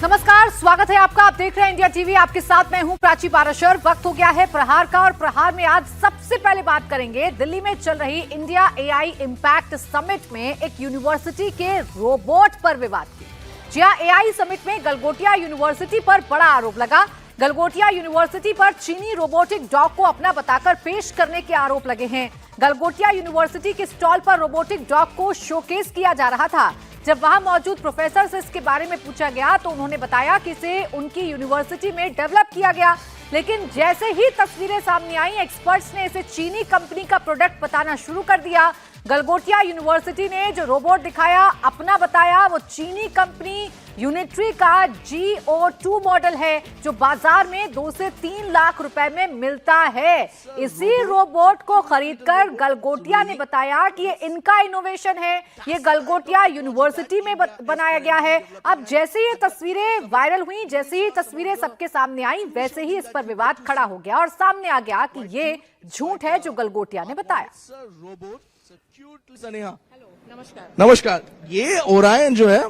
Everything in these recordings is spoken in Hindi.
नमस्कार, स्वागत है आपका। आप देख रहे हैं इंडिया टीवी। आपके साथ मैं हूं प्राची पाराशर। वक्त हो गया है प्रहार का, और प्रहार में आज सबसे पहले बात करेंगे दिल्ली में चल रही इंडिया एआई इंपैक्ट समिट में एक यूनिवर्सिटी के रोबोट पर विवाद की। जी हां, एआई समिट में गलगोटिया यूनिवर्सिटी पर बड़ा आरोप लगा। गलगोटिया यूनिवर्सिटी पर चीनी रोबोटिक डॉग को अपना बताकर पेश करने के आरोप लगे हैं। गलगोटिया यूनिवर्सिटी के स्टॉल पर रोबोटिक डॉग को शोकेस किया जा रहा था। जब वहां मौजूद प्रोफेसर से इसके बारे में पूछा गया तो उन्होंने बताया कि इसे उनकी यूनिवर्सिटी में डेवलप किया गया, लेकिन जैसे ही तस्वीरें सामने आई, एक्सपर्ट्स ने इसे चीनी कंपनी का प्रोडक्ट बताना शुरू कर दिया। गलगोटिया यूनिवर्सिटी ने जो रोबोट दिखाया, अपना बताया, वो चीनी कंपनी यूनिट्री का GO2 मॉडल है, जो बाजार में 2 से 3 लाख रुपए में मिलता है। इसी रोबोट को खरीदकर गलगोटिया ने बताया कि ये इनका इनोवेशन है, ये गलगोटिया यूनिवर्सिटी में बनाया गया है। अब जैसे ये तस्वीरें वायरल हुई, जैसे ही तस्वीरें सबके सामने आई, वैसे ही इस पर विवाद खड़ा हो गया और सामने आ गया कि ये झूठ है जो गलगोटिया ने बताया। नमस्कार। ये ओरायन जो है,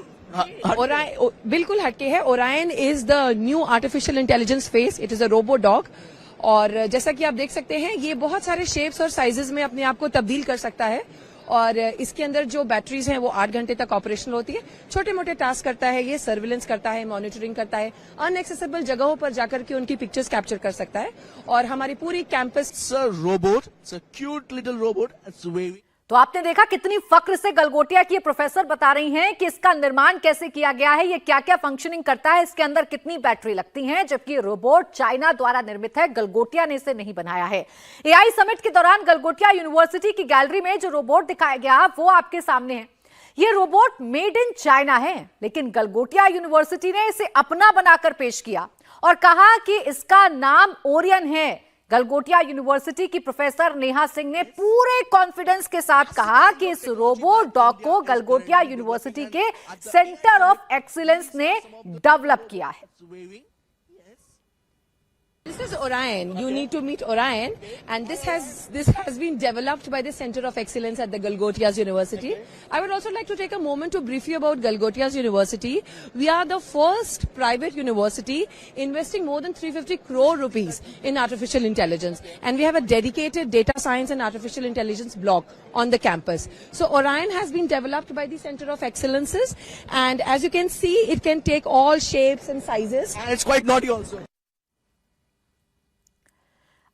ओरायन बिल्कुल हटके है। Orion is the new artificial intelligence face. It is a robo dog, और जैसा कि आप देख सकते हैं, ये बहुत सारे शेप्स और साइजेस में अपने आप को तब्दील कर सकता है। और इसके अंदर जो बैटरीज हैं वो 8 घंटे तक ऑपरेशनल होती है। छोटे मोटे टास्क करता है, ये सर्विलेंस करता है, मॉनिटरिंग करता है, अनएक्सेसिबल जगहों पर जाकर के उनकी पिक्चर्स कैप्चर कर सकता है। और हमारी पूरी campus robot, cute little robot. तो आपने देखा कितनी फक्र से गलगोटिया की प्रोफेसर बता रही हैं कि इसका निर्माण कैसे किया गया है, ये क्या क्या फंक्शनिंग करता है, इसके अंदर कितनी बैटरी लगती है, जबकि रोबोट चाइना द्वारा निर्मित है, गलगोटिया ने इसे नहीं बनाया है। एआई समिट के दौरान गलगोटिया यूनिवर्सिटी की गैलरी में जो रोबोट दिखाया गया वो आपके सामने है। ये रोबोट मेड इन चाइना है, लेकिन गलगोटिया यूनिवर्सिटी ने इसे अपना बनाकर पेश किया और कहा कि इसका नाम ओरियन है। गलगोटिया यूनिवर्सिटी की प्रोफेसर नेहा सिंह ने पूरे कॉन्फिडेंस के साथ कहा कि इस रोबो डॉग को गलगोटिया यूनिवर्सिटी के सेंटर ऑफ एक्सीलेंस ने डेवलप किया है। This is Orion. You need to meet Orion, and this has been developed by the Center of Excellence at the Galgotias University. I would also like to take a moment to brief you about Galgotias University. We are the first private university investing more than 350 crore rupees in artificial intelligence, and we have a dedicated data science and artificial intelligence block on the campus. So Orion has been developed by the Center of Excellences, and as you can see, it can take all shapes and sizes. And it's quite naughty also.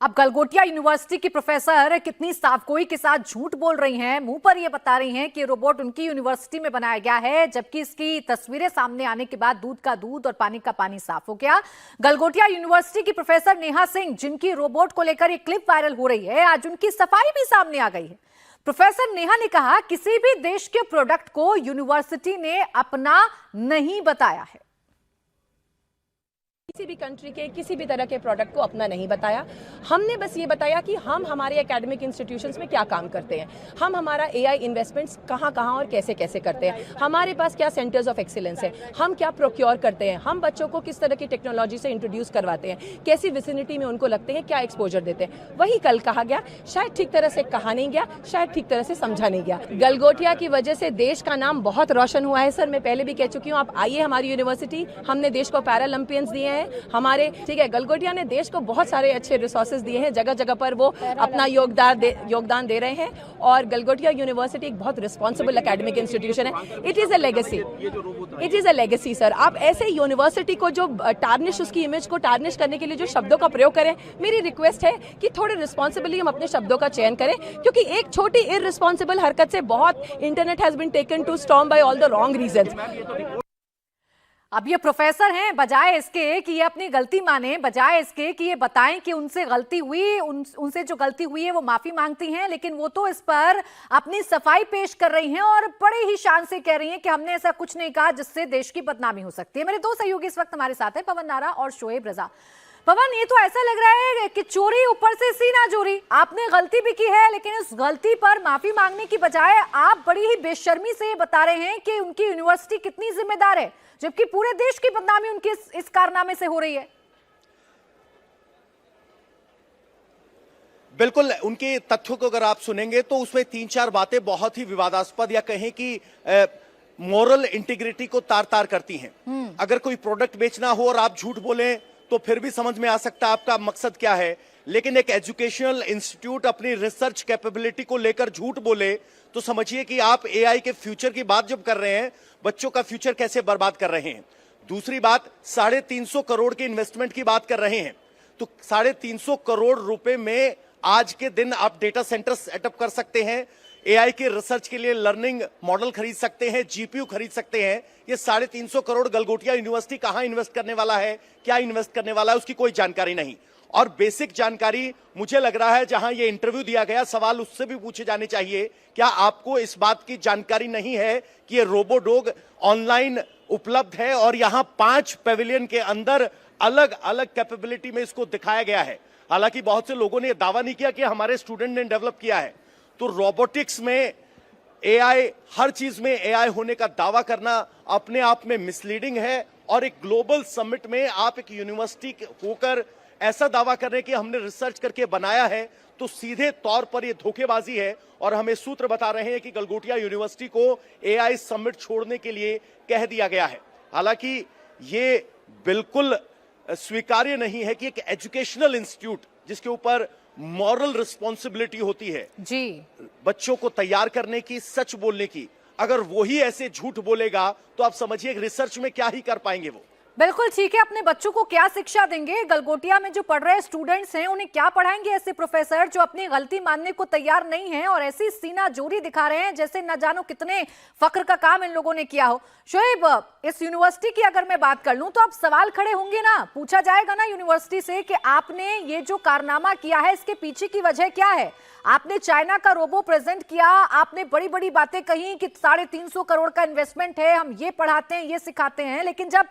अब गलगोटिया यूनिवर्सिटी की प्रोफेसर कितनी साफगोई के साथ झूठ बोल रही हैं, मुंह पर ये बता रही हैं कि रोबोट उनकी यूनिवर्सिटी में बनाया गया है, जबकि इसकी तस्वीरें सामने आने के बाद दूध का दूध और पानी का पानी साफ हो गया। गलगोटिया यूनिवर्सिटी की प्रोफेसर नेहा सिंह, जिनकी रोबोट को लेकर ये क्लिप वायरल हो रही है, आज उनकी सफाई भी सामने आ गई है। प्रोफेसर नेहा ने कहा, किसी भी देश के प्रोडक्ट को यूनिवर्सिटी ने अपना नहीं बताया है। किसी भी कंट्री के किसी भी तरह के प्रोडक्ट को अपना नहीं बताया। हमने बस ये बताया कि हम हमारे एकेडमिक इंस्टीट्यूशंस में क्या काम करते हैं, हम हमारा एआई इन्वेस्टमेंट्स कहाँ कहाँ और कैसे कैसे करते हैं, हमारे पास क्या सेंटर्स ऑफ एक्सीलेंस है, हम क्या प्रोक्योर करते हैं, हम बच्चों को किस तरह की टेक्नोलॉजी से इंट्रोड्यूस करवाते हैं, कैसी विसिनिटी में उनको लगते हैं, क्या एक्सपोजर देते हैं। वही कल कहा गया, शायद ठीक तरह से कहा नहीं गया, शायद ठीक तरह से समझा नहीं गया। गलगोटिया की वजह से देश का नाम बहुत रोशन हुआ है। सर, मैं पहले भी कह चुकी हूँ, आप आइए हमारी यूनिवर्सिटी। हमने देश को पैरालंपियंस दिए हैं हमारे, ठीक है। गलगोटिया ने देश को बहुत सारे अच्छे रिसोर्सेज दिए हैं, जगह जगह पर वो अपना योगदान दे रहे हैं। और गलगोटिया यूनिवर्सिटी एक बहुत रिस्पॉन्सिबल एकेडमिक इंस्टीट्यूशन है। It is a legacy sir. आप ऐसे यूनिवर्सिटी को जो टार्निश, उसकी इमेज को टार्निश करने के लिए जो शब्दों का प्रयोग करें, मेरी रिक्वेस्ट है कि थोड़े रिस्पॉन्सिबली हम अपने शब्दों का चयन करें, क्योंकि एक छोटी इररिस्पॉन्सिबल हरकत से बहुत internet has been taken to storm by all the wrong reasons. अब ये प्रोफेसर हैं, बजाय इसके कि ये अपनी गलती माने, बजाय इसके कि ये बताएं कि उनसे गलती हुई, उनसे जो गलती हुई है वो माफी मांगती हैं, लेकिन वो तो इस पर अपनी सफाई पेश कर रही हैं और बड़े ही शान से कह रही हैं कि हमने ऐसा कुछ नहीं कहा जिससे देश की बदनामी हो सकती है। मेरे दो सहयोगी इस वक्त हमारे साथ हैं, पवन नारा और शोएब रजा। पवन, ये तो ऐसा लग रहा है कि चोरी ऊपर से सीना चोरी। आपने गलती भी की है, लेकिन उस गलती पर माफी मांगने की बजाय आप बड़ी ही बेशर्मी से बता रहे हैं कि उनकी यूनिवर्सिटी कितनी जिम्मेदार है, जबकि पूरे देश की बदनामी उनके इस कारनामे से हो रही है। बिल्कुल, उनके तथ्यों को अगर आप सुनेंगे तो उसमें 3-4 बातें बहुत ही विवादास्पद या कहें कि मोरल इंटीग्रिटी को तार तार करती हैं। अगर कोई प्रोडक्ट बेचना हो और आप झूठ बोलें तो फिर भी समझ में आ सकता है आपका मकसद क्या है, लेकिन एक एजुकेशनल इंस्टीट्यूट अपनी रिसर्च कैपेबिलिटी को लेकर झूठ बोले तो समझिए कि आप एआई के फ्यूचर की बात जब कर रहे हैं, बच्चों का फ्यूचर कैसे बर्बाद कर रहे हैं। दूसरी बात, 350 करोड़ के इन्वेस्टमेंट की बात कर रहे हैं, तो 350 करोड़ रुपए में आज के दिन आप डेटा सेंटर सेटअप कर सकते हैं, एआई के रिसर्च के लिए लर्निंग मॉडल खरीद सकते हैं, जीपीयू खरीद सकते हैं। ये 350 करोड़ गलगोटिया यूनिवर्सिटी कहां इन्वेस्ट करने वाला है, क्या इन्वेस्ट करने वाला है, उसकी कोई जानकारी नहीं। और बेसिक जानकारी मुझे लग रहा है जहां ये इंटरव्यू दिया गया, सवाल उससे भी पूछे जाने चाहिए, क्या आपको इस बात की जानकारी नहीं है कि ये रोबोडॉग ऑनलाइन उपलब्ध है और यहां 5 पेविलियन के अंदर अलग अलग कैपेबिलिटी में इसको दिखाया गया है। हालांकि बहुत से लोगों ने यह दावा नहीं किया कि हमारे स्टूडेंट ने डेवलप किया है। तो रोबोटिक्स में एआई, हर चीज में एआई होने का दावा करना अपने आप में मिसलीडिंग है। और एक ग्लोबल समिट में आप एक यूनिवर्सिटी होकर ऐसा दावा कर रहे हैं कि हमने रिसर्च करके बनाया है, तो सीधे तौर पर यह धोखेबाजी है। और हमें सूत्र बता रहे हैं कि गलगोटिया यूनिवर्सिटी को एआई समिट छोड़ने के लिए कह दिया गया है। हालांकि ये बिल्कुल स्वीकार्य नहीं है कि एक एजुकेशनल इंस्टीट्यूट जिसके ऊपर मॉरल रिस्पॉन्सिबिलिटी होती है जी, बच्चों को तैयार करने की, सच बोलने की, अगर वही ऐसे झूठ बोलेगा तो आप समझिए रिसर्च में क्या ही कर पाएंगे वो। बिल्कुल ठीक है। अपने बच्चों को क्या शिक्षा देंगे? गलगोटिया में जो पढ़ रहे स्टूडेंट्स हैं उन्हें क्या पढ़ाएंगे ऐसे प्रोफेसर जो अपनी गलती मानने को तैयार नहीं हैं और ऐसी सीना जोरी दिखा रहे हैं जैसे न जानो कितने फख्र का काम इन लोगों ने किया हो। शोएब, इस यूनिवर्सिटी की अगर मैं बात कर लूं तो अब सवाल खड़े होंगे ना, पूछा जाएगा ना यूनिवर्सिटी से कि आपने ये जो कारनामा किया है इसके पीछे की वजह क्या है? आपने चाइना का रोबो प्रेजेंट किया, आपने बड़ी बड़ी बातें कही कि 350 करोड़ का इन्वेस्टमेंट है, हम ये पढ़ाते हैं, ये सिखाते हैं, लेकिन जब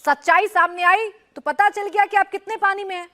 सच्चाई सामने आई तो पता चल गया कि आप कितने पानी में हैं।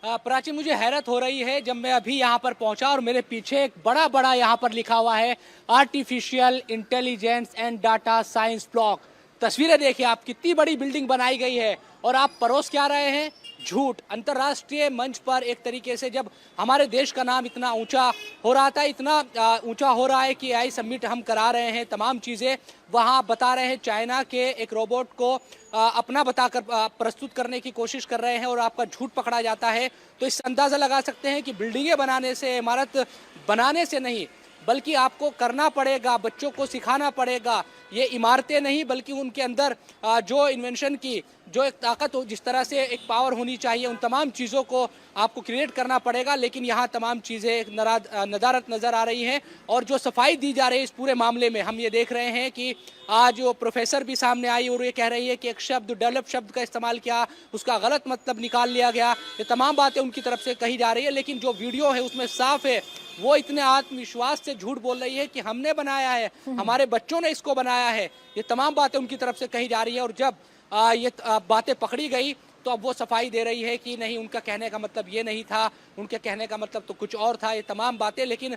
प्राची, मुझे हैरत हो रही है जब मैं अभी यहाँ पर पहुंचा और मेरे पीछे एक बड़ा बड़ा यहाँ पर लिखा हुआ है artificial intelligence and data science block. तस्वीरें देखिए आप, कितनी बड़ी बिल्डिंग बनाई गई है और आप परोस क्या रहे हैं? झूठ। अंतर्राष्ट्रीय मंच पर एक तरीके से जब हमारे देश का नाम इतना ऊंचा हो रहा था, इतना ऊंचा हो रहा है कि एआई समिट हम करा रहे हैं, तमाम चीज़ें वहाँ बता रहे हैं, चाइना के एक रोबोट को अपना बताकर प्रस्तुत करने की कोशिश कर रहे हैं और आपका झूठ पकड़ा जाता है, तो इससे अंदाज़ा लगा सकते हैं कि बिल्डिंगें बनाने से, इमारत बनाने से नहीं, बल्कि आपको करना पड़ेगा, बच्चों को सिखाना पड़ेगा। ये इमारतें नहीं बल्कि उनके अंदर जो इन्वेंशन की जो एक ताकत हो, जिस तरह से एक पावर होनी चाहिए, उन तमाम चीज़ों को आपको क्रिएट करना पड़ेगा। लेकिन यहाँ तमाम चीज़ें नदारत नज़र आ रही हैं और जो सफाई दी जा रही है इस पूरे मामले में, हम ये देख रहे हैं कि आज जो प्रोफेसर भी सामने आई और ये कह रही है कि एक शब्द, डेवलप शब्द का इस्तेमाल किया, उसका गलत मतलब निकाल लिया गया। ये तमाम बातें उनकी तरफ से कही जा रही है, लेकिन जो वीडियो है उसमें साफ है, वो इतने आत्मविश्वास से झूठ बोल रही है कि हमने बनाया है, हमारे बच्चों ने इसको बनाया है। ये तमाम बातें उनकी तरफ से कही जा रही है और जब ये बातें पकड़ी गई तो अब वो सफाई दे रही है कि नहीं, उनका कहने का मतलब ये नहीं था, उनके कहने का मतलब तो कुछ और था। ये तमाम बातें, लेकिन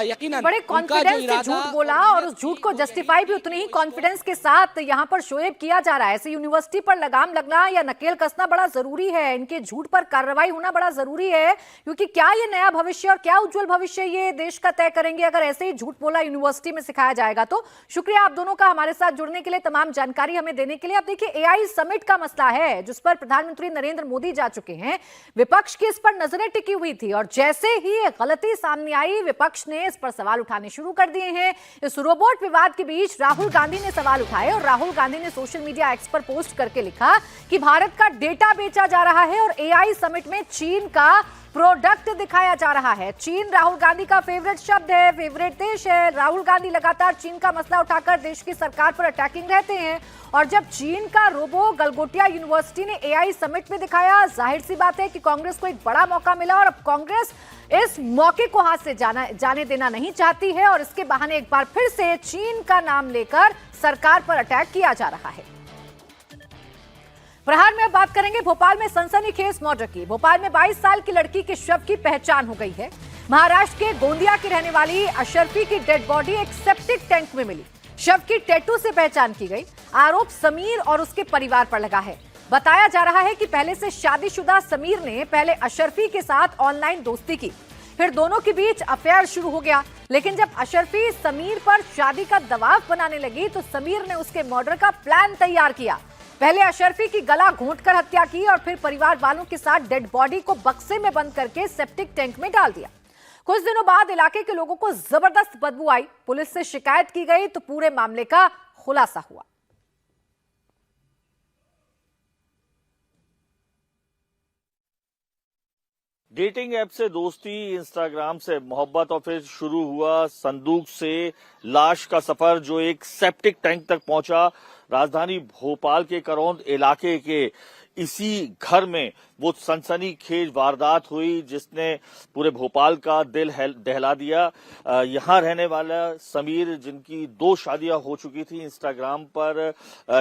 यकीनन बड़े कॉन्फिडेंस से झूठ बोला और उस झूठ को जस्टिफाई भी उतनी ही कॉन्फिडेंस के साथ यहाँ पर शोएब किया जा रहा है। ऐसे यूनिवर्सिटी पर लगाम लगना या नकेल कसना बड़ा जरूरी है, इनके झूठ पर कार्रवाई होना बड़ा जरूरी है, क्योंकि क्या ये नया भविष्य और क्या उज्जवल भविष्य ये देश का तय करेंगे अगर ऐसे ही झूठ बोला यूनिवर्सिटी में सिखाया जाएगा। तो शुक्रिया आप दोनों का हमारे साथ जुड़ने के लिए, तमाम जानकारी हमें देने के लिए। अब देखिए, एआई समिट का मसला है जिस पर प्रधानमंत्री नरेंद्र मोदी जा चुके हैं, विपक्ष की इस पर नजरें टिकी हुई थी और जैसे ही ये गलती सामने आई, विपक्ष ने इस पर सवाल उठाने शुरू कर दिए हैं। इस रोबोट विवाद के बीच राहुल गांधी ने सवाल उठाए और राहुल गांधी ने सोशल मीडिया एक्स पर पोस्ट करके लिखा कि भारत का डेटा बेचा जा रहा है और एआई समिट में चीन का प्रोडक्ट दिखाया जा रहा है। चीन राहुल गांधी का फेवरेट शब्द है, फेवरेट देश है। राहुल गांधी लगातार चीन का मसला उठाकर देश की सरकार पर अटैकिंग रहते हैं और जब चीन का रोबो गलगोटिया यूनिवर्सिटी ने एआई समिट में दिखाया, जाहिर सी बात है कि कांग्रेस को एक बड़ा मौका मिला और अब कांग्रेस इस मौके को हाथ से जाने देना नहीं चाहती है और इसके बहाने एक बार फिर से चीन का नाम लेकर सरकार पर अटैक किया जा रहा है। प्रहार में अब बात करेंगे भोपाल में सनसनीखेज मर्डर की। भोपाल में 22 साल की लड़की के शव की पहचान हो गई है। महाराष्ट्र के गोंदिया की रहने वाली अशरफी की डेड बॉडी एक सेप्टिक टैंक में मिली। शव की टैटू से पहचान की गई। आरोप समीर और उसके परिवार पर लगा है। बताया जा रहा है कि पहले से शादीशुदा समीर ने पहले अशरफी के साथ ऑनलाइन दोस्ती की। फिर दोनों के बीच अफेयर शुरू हो गया। लेकिन जब अशरफी समीर पर शादी का दबाव बनाने लगी तो समीर ने उसके मर्डर का प्लान तैयार किया। पहले अशरफी की गला घोंटकर हत्या की और फिर परिवार वालों के साथ डेड बॉडी को बक्से में बंद करके सेप्टिक टैंक में डाल दिया। कुछ दिनों बाद इलाके के लोगों को जबरदस्त बदबू आई। पुलिस से शिकायत की गई तो पूरे मामले का खुलासा हुआ। डेटिंग ऐप से दोस्ती, इंस्टाग्राम से मोहब्बत और फिर शुरू हुआ संदूक से लाश का सफर जो एक सेप्टिक टैंक तक पहुंचा। राजधानी भोपाल के करौंद इलाके के इसी घर में वो सनसनीखेज वारदात हुई जिसने पूरे भोपाल का दिल दहला दिया। यहाँ रहने वाला समीर, जिनकी 2 शादियां हो चुकी थी इंस्टाग्राम पर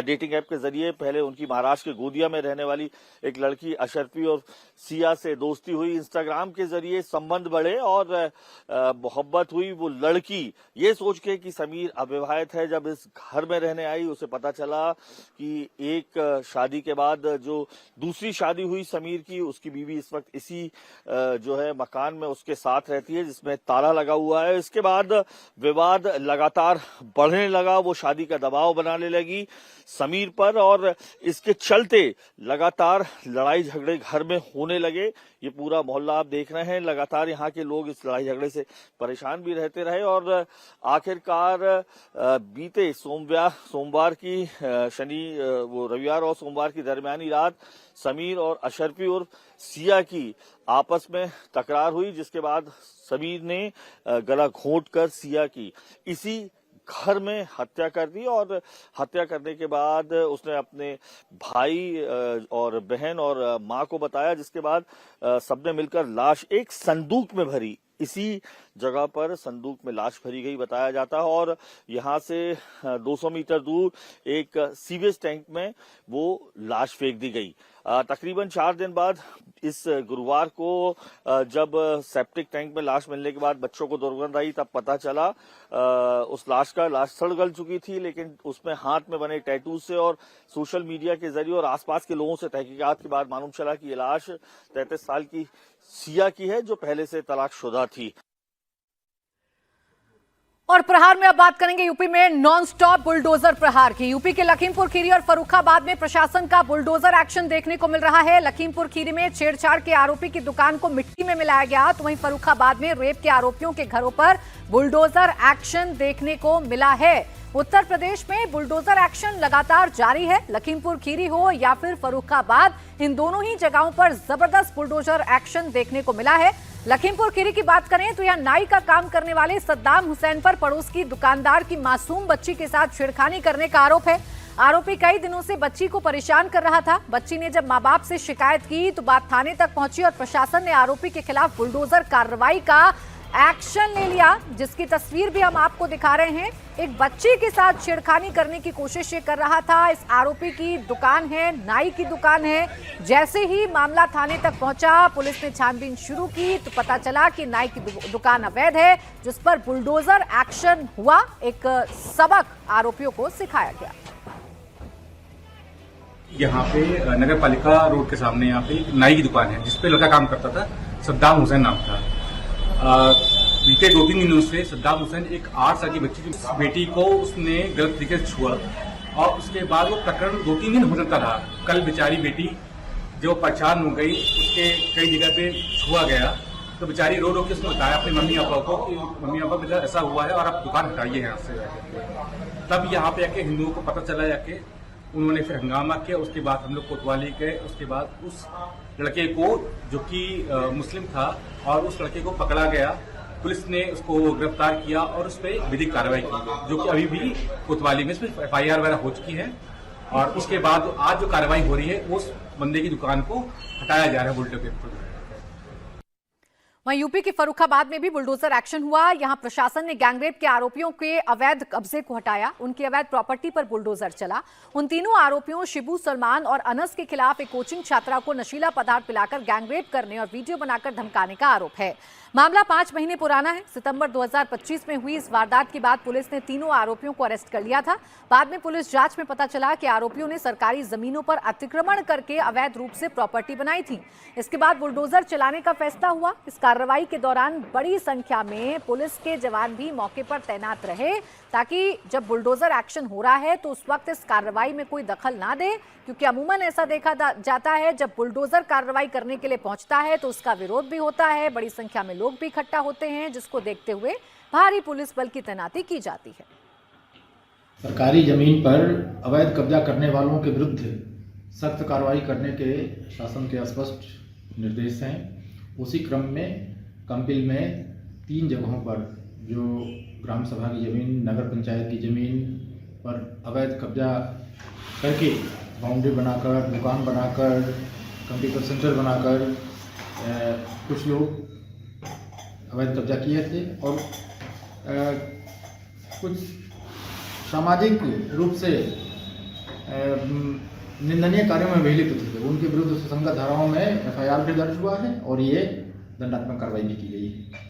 डेटिंग ऐप के जरिए, पहले उनकी महाराष्ट्र के गोदिया में रहने वाली एक लड़की अशरफी और सिया से दोस्ती हुई, इंस्टाग्राम के जरिए संबंध बढ़े और मोहब्बत हुई। वो लड़की ये सोच के कि समीर अविवाहित है, जब इस घर में रहने आई उसे पता चला कि एक शादी के बाद जो दूसरी शादी हुई समीर की, उसकी बीवी इस वक्त इसी जो है मकान में उसके साथ रहती है जिसमें ताला लगा हुआ है। इसके बाद विवाद लगातार बढ़ने लगा, वो शादी का दबाव बनाने लगी समीर पर और इसके चलते लगातार लड़ाई झगड़े घर में होने लगे। ये पूरा मोहल्ला आप देख रहे हैं, लगातार यहाँ के लोग इस लड़ाई झगड़े से परेशान भी रहते रहे और आखिरकार बीते सोमवार की वो रविवार और सोमवार की दरमियानी रात समीर और अशरफी और सिया की आपस में तकरार हुई, जिसके बाद समीर ने गला घोंटकर सिया की इसी घर में हत्या कर दी और हत्या करने के बाद उसने अपने भाई और बहन और मां को बताया, जिसके बाद सबने मिलकर लाश एक संदूक में भरी। इसी जगह पर संदूक में लाश भरी गई बताया जाता है और यहाँ से 200 मीटर दूर एक सीवेज टैंक में वो लाश फेंक दी गई। तकरीबन 4 दिन बाद इस गुरुवार को जब सेप्टिक टैंक में लाश मिलने के बाद बच्चों को दुर्गंध आई, तब पता चला उस लाश सड़ गल चुकी थी, लेकिन उसमें हाथ में बने टैटू से और सोशल मीडिया के जरिए और आसपास के लोगों से तहकीकात के बाद मालूम चला कि ये लाश 33 साल की सिया की है जो पहले से तलाकशुदा थी। और प्रहार में अब बात करेंगे यूपी में नॉन स्टॉप बुलडोजर प्रहार की। यूपी के लखीमपुर खीरी और फर्रुखाबाद में प्रशासन का बुलडोजर एक्शन देखने को मिल रहा है। लखीमपुर खीरी में छेड़छाड़ के आरोपी की दुकान को मिट्टी में मिलाया गया, तो वहीं फर्रुखाबाद में रेप के आरोपियों के घरों पर बुलडोजर एक्शन देखने को मिला है। उत्तर प्रदेश में बुलडोजर एक्शन लगातार जारी है। लखीमपुर खीरी हो या फिर फर्रुखाबाद, इन दोनों ही जगहों पर जबरदस्त बुलडोजर एक्शन देखने को मिला है। लखीमपुर खीरी की बात करें तो यहां नाई का काम करने वाले सद्दाम हुसैन पर पड़ोस की दुकानदार की मासूम बच्ची के साथ छेड़खानी करने का आरोप है। आरोपी कई दिनों से बच्ची को परेशान कर रहा था। बच्ची ने जब मां बाप से शिकायत की तो बात थाने तक पहुंची और प्रशासन ने आरोपी के खिलाफ बुलडोजर कार्रवाई का एक्शन ले लिया, जिसकी तस्वीर भी हम आपको दिखा रहे हैं। एक बच्ची के साथ छेड़खानी करने की कोशिश ये कर रहा था। इस आरोपी की दुकान है, नाई की दुकान है। जैसे ही मामला थाने तक पहुंचा, पुलिस ने छानबीन शुरू की तो पता चला कि नाई की दुकान अवैध है, जिस पर बुलडोजर एक्शन हुआ। एक सबक आरोपियों को सिखाया गया। यहाँ पे नगर पालिका रोड के सामने यहाँ पे नाई की दुकान है जिसपे लड़का काम करता था, सद्दाम हुसैन नाम था। बीते 2-3 दिनों से सद्दाम हुसैन एक 8 साल की बेटी को उसने गलत तरीके से छुआ और उसके बाद वो प्रकरण 2-3 दिन हो जाता रहा। कल बेचारी बेटी जो परेशान हो गई, उसके कई जगह पे छुआ गया, तो बेचारी रो के उसने बताया अपने मम्मी पापा को कि मम्मी पापा मेरा ऐसा हुआ है और आप दुकान हटाइए यहाँ से। तब यहाँ पे आके हिंदुओं को पता चला, जाके उन्होंने फिर हंगामा किया। उसके बाद हम लोग कोतवाली गए। उसके बाद उस लड़के को जो कि मुस्लिम था और उस लड़के को पकड़ा गया। पुलिस ने उसको गिरफ्तार किया और उस पर विधिक कार्रवाई की गई, जो कि अभी भी कोतवाली में FIR वगैरह हो चुकी है। और उसके बाद आज जो कार्रवाई हो रही है उस बंदे की दुकान को हटाया जा रहा है बुलडोजर के। वहीं यूपी के फर्रुखाबाद में भी बुलडोजर एक्शन हुआ। यहां प्रशासन ने गैंगरेप के आरोपियों के अवैध कब्जे को हटाया। उनकी अवैध प्रॉपर्टी पर बुलडोजर चला। उन तीनों आरोपियों शिबू, सलमान और अनस के खिलाफ एक कोचिंग छात्रा को नशीला पदार्थ पिलाकर गैंगरेप करने और वीडियो बनाकर धमकाने का आरोप है। मामला 5 महीने पुराना है। सितंबर 2025 में हुई इस वारदात के बाद पुलिस ने तीनों आरोपियों को अरेस्ट कर लिया था। बाद में पुलिस जांच में पता चला कि आरोपियों ने सरकारी जमीनों पर अतिक्रमण करके अवैध रूप से प्रॉपर्टी बनाई थी। इसके बाद बुलडोजर चलाने का फैसला हुआ। इस कार्रवाई के दौरान बड़ी संख्या में पुलिस के जवान भी मौके पर तैनात रहे, ताकि जब बुलडोजर एक्शन हो रहा है तो उस वक्त इस कार्रवाई में कोई दखल ना दे, क्योंकि अमूमन ऐसा देखा जाता है जब बुलडोजर कार्रवाई करने के लिए पहुंचता है तो उसका विरोध भी होता है, बड़ी संख्या में लोग भी इकट्ठा होते हैं, जिसको देखते हुए भारी पुलिस बल की तैनाती की जाती है। सरकारी जमीन पर अवैध कब्जा करने वालों के विरुद्ध सख्त कार्रवाई करने के शासन के स्पष्ट निर्देश हैं। उसी क्रम में कंपिल में 3 जगहों पर जो ग्राम सभा की जमीन, नगर पंचायत की जमीन पर अवैध कब्जा करके बाउंड्री बनाकर, दुकान बनाकर, कंप्यूटर सेंटर बनाकर कुछ लोग अवैध कब्जा किए थे और कुछ सामाजिक रूप से निंदनीय कार्यों में विलिप्त थे, उनके विरुद्ध सुसंगत धाराओं में FIR भी दर्ज हुआ है और ये दंडात्मक कार्रवाई भी की गई है।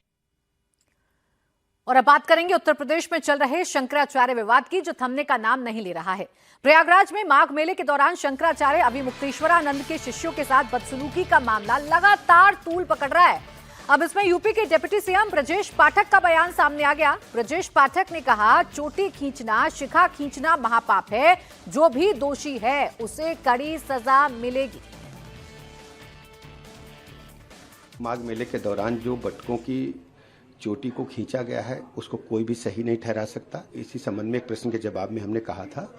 और अब बात करेंगे उत्तर प्रदेश में चल रहे शंकराचार्य विवाद की, जो थमने का नाम नहीं ले रहा है। प्रयागराज में माघ मेले के दौरान शंकराचार्य अभिमुक्तेश्वरानंद के शिष्यों के साथ बदसलूकी का मामला लगातार तूल पकड़ रहा है। अब इसमें यूपी के डिप्टी सीएम ब्रजेश पाठक का बयान सामने आ गया। ब्रजेश पाठक ने कहा, चोटी खींचना, शिखा खींचना महापाप है, जो भी दोषी है उसे कड़ी सजा मिलेगी। माघ मेले के दौरान जो बटकों की चोटी को खींचा गया है उसको कोई भी सही नहीं ठहरा सकता। इसी संबंध में एक प्रश्न के जवाब में हमने कहा था,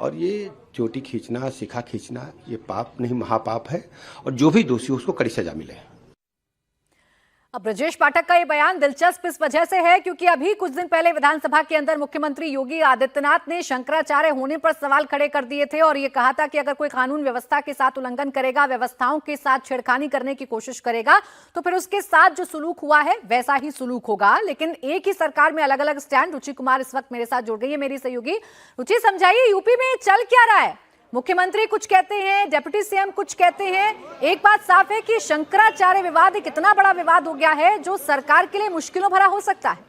और ये चोटी खींचना, शिखा खींचना ये पाप नहीं महापाप है, और जो भी दोषी उसको कड़ी सजा मिले। अब ब्रजेश पाठक का ये बयान दिलचस्प इस वजह से है क्योंकि अभी कुछ दिन पहले विधानसभा के अंदर मुख्यमंत्री योगी आदित्यनाथ ने शंकराचार्य होने पर सवाल खड़े कर दिए थे और ये कहा था कि अगर कोई कानून व्यवस्था के साथ उल्लंघन करेगा, व्यवस्थाओं के साथ छेड़खानी करने की कोशिश करेगा, तो फिर उसके साथ जो सुलूक हुआ है वैसा ही सुलूक होगा। लेकिन एक ही सरकार में अलग अलग स्टैंड। रुचि कुमार इस वक्त मेरे साथ जुड़ गई है, मेरी सहयोगी। रुचि, समझाइए यूपी में चल क्या रहा है? मुख्यमंत्री कुछ कहते हैं, डिप्टी सीएम कुछ कहते हैं। एक बात साफ है कि शंकराचार्य विवाद एक इतना बड़ा विवाद हो गया है जो सरकार के लिए मुश्किलों भरा हो सकता है।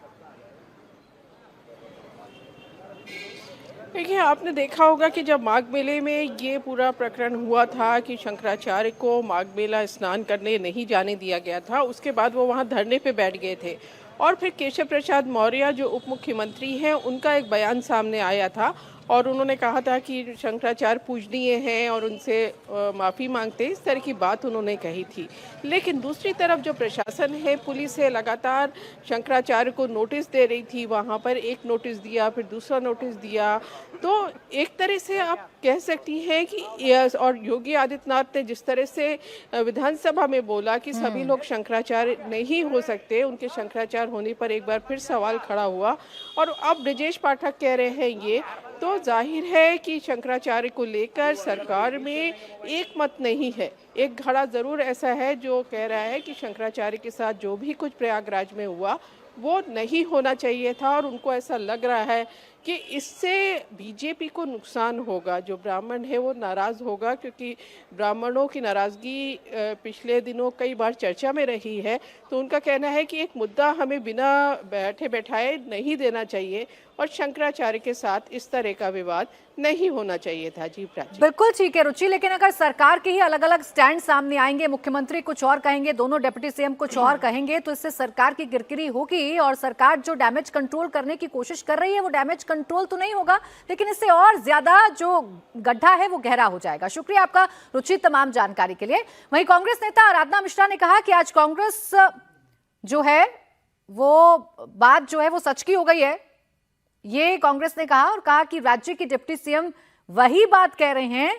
देखिए, आपने देखा होगा कि जब माघ मेले में ये पूरा प्रकरण हुआ था कि शंकराचार्य को माघ मेला स्नान करने नहीं जाने दिया गया था, उसके बाद वो वहाँ धरने पे बैठ गए थे और फिर केशव प्रसाद मौर्य जो उप मुख्यमंत्री हैं उनका एक बयान सामने आया था और उन्होंने कहा था कि शंकराचार्य पूजनीय हैं और उनसे माफ़ी मांगते, इस तरह की बात उन्होंने कही थी। लेकिन दूसरी तरफ जो प्रशासन है, पुलिस है, लगातार शंकराचार्य को नोटिस दे रही थी। वहाँ पर एक नोटिस दिया, फिर दूसरा नोटिस दिया। तो एक तरह से आप कह सकती हैं कि और योगी आदित्यनाथ ने जिस तरह से विधानसभा में बोला कि सभी लोग शंकराचार्य नहीं हो सकते, उनके शंकराचार्य होने पर एक बार फिर सवाल खड़ा हुआ। और अब ब्रजेश पाठक कह रहे हैं ये, तो जाहिर है कि शंकराचार्य को लेकर सरकार में एक मत नहीं है। एक घड़ा जरूर ऐसा है जो कह रहा है कि शंकराचार्य के साथ जो भी कुछ प्रयागराज में हुआ वो नहीं होना चाहिए था और उनको ऐसा लग रहा है कि इससे बीजेपी को नुकसान होगा। जो ब्राह्मण है वो नाराज़ होगा, क्योंकि ब्राह्मणों की नाराज़गी पिछले दिनों कई बार चर्चा में रही है। तो उनका कहना है कि एक मुद्दा हमें बिना बैठे बैठाए नहीं देना चाहिए और शंकराचार्य के साथ इस तरह का विवाद नहीं होना चाहिए था। जी प्राची, बिल्कुल ठीक है रुचि, लेकिन अगर सरकार के ही अलग अलग स्टैंड सामने आएंगे, मुख्यमंत्री कुछ और कहेंगे, दोनों डिप्टी सीएम कुछ और कहेंगे, तो इससे सरकार की किरकिरी होगी और सरकार जो डैमेज कंट्रोल करने की कोशिश कर रही है वो डैमेज कंट्रोल तो नहीं होगा, लेकिन इससे और ज्यादा जो गड्ढा है वो गहरा हो जाएगा। शुक्रिया आपका रुचि तमाम जानकारी के लिए। वहीं कांग्रेस नेता आराधना मिश्रा ने कहा कि आज कांग्रेस जो है वो बात जो है वो सच की हो गई है। ये कांग्रेस ने कहा और कहा कि राज्य की डिप्टी सीएम वही बात कह रहे हैं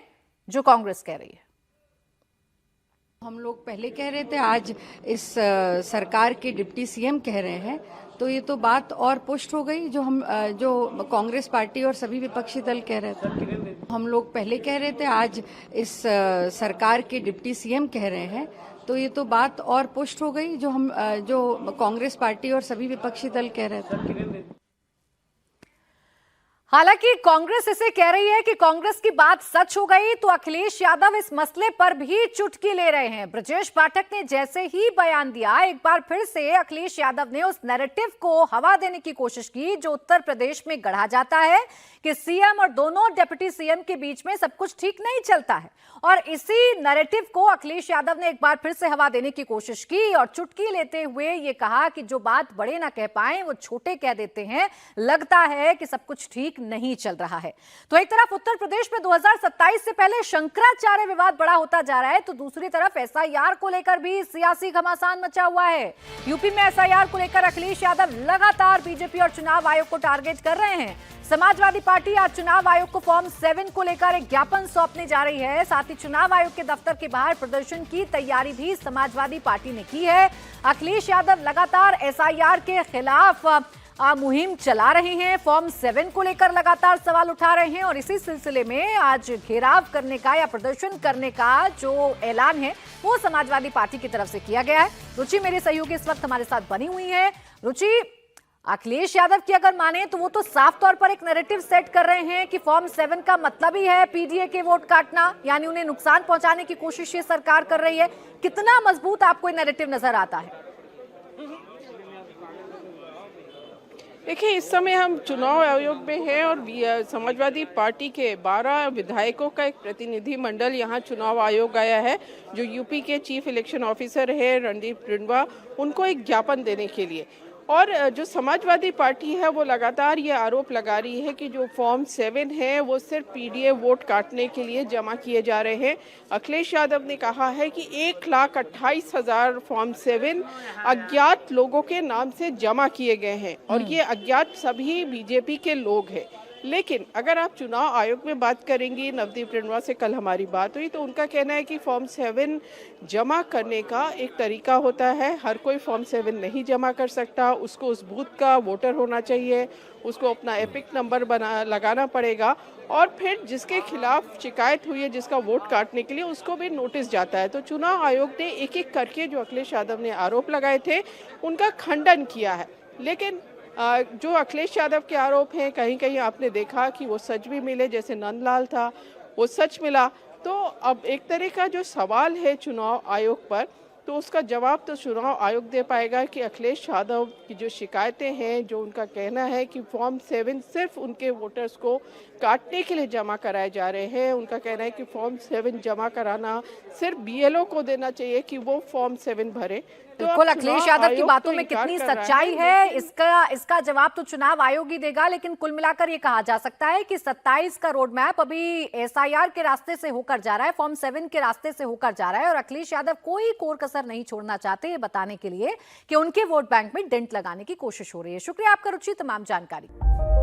जो कांग्रेस कह रही है। हम लोग पहले कह रहे थे, आज इस सरकार के डिप्टी सीएम कह रहे हैं, तो ये तो बात और पुष्ट हो गई जो कांग्रेस पार्टी और सभी विपक्षी दल कह रहे थे। हम लोग पहले कह रहे थे, आज इस सरकार के डिप्टी सीएम कह रहे हैं, तो ये तो बात और पुष्ट हो गई जो कांग्रेस पार्टी और सभी विपक्षी दल कह रहे थे। हालांकि कांग्रेस इसे कह रही है कि कांग्रेस की बात सच हो गई तो अखिलेश यादव इस मसले पर भी चुटकी ले रहे हैं। ब्रजेश पाठक ने जैसे ही बयान दिया, एक बार फिर से अखिलेश यादव ने उस नैरेटिव को हवा देने की कोशिश की जो उत्तर प्रदेश में गढ़ा जाता है कि सीएम और दोनों डिप्टी सीएम के बीच में सब कुछ ठीक नहीं चलता है। और इसी नैरेटिव को अखिलेश यादव ने एक बार फिर से हवा देने की कोशिश की और चुटकी लेते हुए ये कहा कि जो बात बड़े ना कह पाए वो छोटे कह देते हैं, लगता है कि सब कुछ ठीक नहीं चल रहा है। तो एक तरफ उत्तर प्रदेश में 2027 से पहले शंकराचार्य विवाद बड़ा होता जा रहा है, तो दूसरी तरफ एसआईआर को लेकर भी सियासी घमासान मचा हुआ है। यूपी में एसआईआर को लेकर अखिलेश यादव लगातार बीजेपी और चुनाव आयोग को टारगेट कर रहे हैं। समाजवादी पार्टी आज चुनाव आयोग को फॉर्म 7 को लेकर एक ज्ञापन सौंपने जा रही है। साथ ही चुनाव आयोग के दफ्तर के बाहर प्रदर्शन की तैयारी भी समाजवादी पार्टी ने की है। अखिलेश यादव लगातार एसआईआर के खिलाफ मुहिम चला रहे हैं, फॉर्म 7 को लेकर लगातार सवाल उठा रहे हैं और इसी सिलसिले में आज घेराव करने का या प्रदर्शन करने का जो ऐलान है वो समाजवादी पार्टी की तरफ से किया गया है। रुचि मेरे सहयोगी इस वक्त हमारे साथ बनी हुई है। रुचि, अखिलेश यादव की अगर माने तो वो तो साफ तौर पर एक नैरेटिव सेट कर रहे हैं कि फॉर्म 7 का मतलब ही है पीडीए के वोट काटना, यानी उन्हें नुकसान पहुंचाने की कोशिश ये सरकार कर रही है। कितना मजबूत आपको ये नैरेटिव नजर आता है? देखिए, इस समय हम चुनाव आयोग में हैं और समाजवादी पार्टी के 12 विधायकों का एक प्रतिनिधि मंडल यहाँ चुनाव आयोग आया है, जो यूपी के चीफ इलेक्शन ऑफिसर है रणदीप रिंडवा, उनको एक ज्ञापन देने के लिए। और जो समाजवादी पार्टी है वो लगातार ये आरोप लगा रही है कि जो फॉर्म 7 है वो सिर्फ पीडीए वोट काटने के लिए जमा किए जा रहे हैं। अखिलेश यादव ने कहा है कि 1,28,000 फॉर्म 7 अज्ञात लोगों के नाम से जमा किए गए हैं और ये अज्ञात सभी बीजेपी के लोग हैं। लेकिन अगर आप चुनाव आयोग में बात करेंगी, नवदीप रिंडवा से कल हमारी बात हुई तो उनका कहना है कि फॉर्म 7 जमा करने का एक तरीका होता है। हर कोई फॉर्म 7 नहीं जमा कर सकता, उसको उस बूथ का वोटर होना चाहिए, उसको अपना एपिक नंबर लगाना पड़ेगा और फिर जिसके खिलाफ शिकायत हुई है, जिसका वोट काटने के लिए, उसको भी नोटिस जाता है। तो चुनाव आयोग ने एक एक करके जो अखिलेश यादव ने आरोप लगाए थे उनका खंडन किया है। लेकिन जो अखिलेश यादव के आरोप हैं, कहीं कहीं आपने देखा कि वो सच भी मिले, जैसे नंदलाल था वो सच मिला। तो अब एक तरह का जो सवाल है चुनाव आयोग पर, तो उसका जवाब तो चुनाव आयोग दे पाएगा कि अखिलेश यादव की जो शिकायतें हैं, जो उनका कहना है कि फॉर्म 7 सिर्फ उनके वोटर्स को काटने के लिए जमा कराए जा रहे हैं। उनका कहना है कि फॉर्म 7 जमा कराना सिर्फ बीएलओ को देना चाहिए कि वो फॉर्म 7 भरे। बिल्कुल, अखिलेश यादव की बातों में कितनी सच्चाई है इसका जवाब तो चुनाव आयोग ही देगा। लेकिन कुल मिलाकर ये कहा जा सकता है कि 27 का रोड मैप अभी एसआईआर के रास्ते से होकर जा रहा है, फॉर्म 7 के रास्ते से होकर जा रहा है और अखिलेश यादव कोई कोर कसर नहीं छोड़ना चाहते ये बताने के लिए कि उनके वोट बैंक में डेंट लगाने की कोशिश हो रही है। शुक्रिया आपका रुचि, तमाम जानकारी।